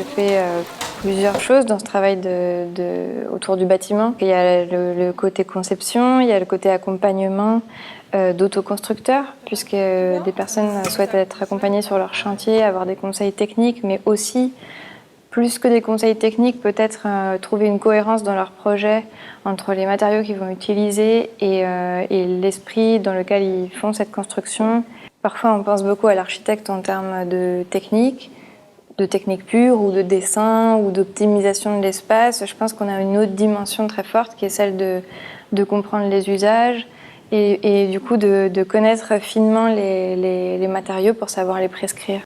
je fais plusieurs choses dans ce travail autour du bâtiment. Il y a le côté conception, il y a le côté accompagnement d'autoconstructeurs, puisque des personnes souhaitent être accompagnées sur leur chantier, avoir des conseils techniques, mais aussi, plus que des conseils techniques, peut-être trouver une cohérence dans leur projet entre les matériaux qu'ils vont utiliser et l'esprit dans lequel ils font cette construction. Parfois, on pense beaucoup à l'architecte en termes de technique pure ou de dessin ou d'optimisation de l'espace. Je pense qu'on a une autre dimension très forte qui est celle de comprendre les usages et du coup de connaître finement les matériaux pour savoir les prescrire.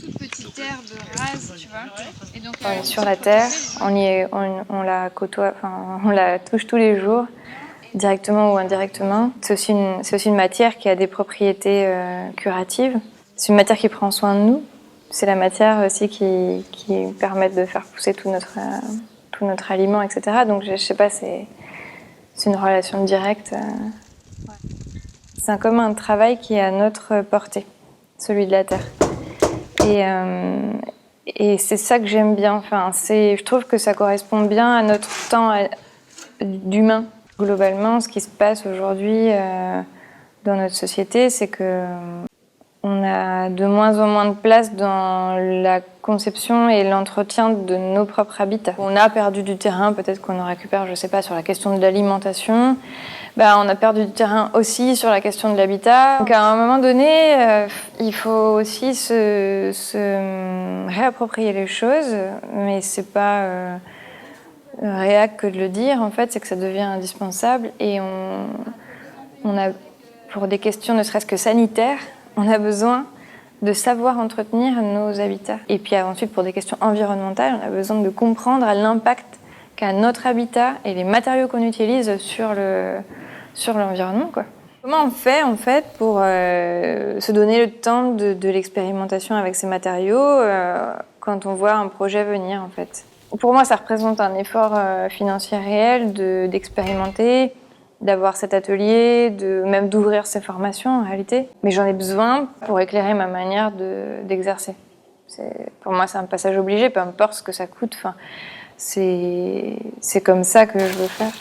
Toute petite herbe rase, tu vois. Et donc, on est sur la terre, on la côtoie, enfin, on la touche tous les jours, directement ou indirectement. C'est aussi une matière qui a des propriétés curatives. C'est une matière qui prend soin de nous. C'est la matière aussi qui permet de faire pousser tout notre aliment, etc. Donc je sais pas, c'est une relation directe. C'est comme un travail qui est à notre portée, celui de la terre. Et c'est ça que j'aime bien. Enfin, je trouve que ça correspond bien à notre temps d'humain. Globalement, ce qui se passe aujourd'hui dans notre société, c'est que on a de moins en moins de place dans la conception et l'entretien de nos propres habitats. On a perdu du terrain, peut-être qu'on en récupère, je sais pas, sur la question de l'alimentation. On a perdu du terrain aussi sur la question de l'habitat. Donc à un moment donné, il faut aussi se réapproprier les choses, mais c'est pas réac que de le dire, en fait, c'est que ça devient indispensable et on a, pour des questions ne serait-ce que sanitaires, on a besoin de savoir entretenir nos habitats. Et puis ensuite, pour des questions environnementales, on a besoin de comprendre l'impact qu'a notre habitat et les matériaux qu'on utilise sur l'environnement, quoi. Comment on fait, en fait, pour se donner le temps de l'expérimentation avec ces matériaux quand on voit un projet venir, en fait? Pour moi, ça représente un effort financier réel d'expérimenter, d'avoir cet atelier, même d'ouvrir ces formations en réalité. Mais j'en ai besoin pour éclairer ma manière d'exercer. Pour moi, c'est un passage obligé, peu importe ce que ça coûte. Enfin, c'est comme ça que je veux faire.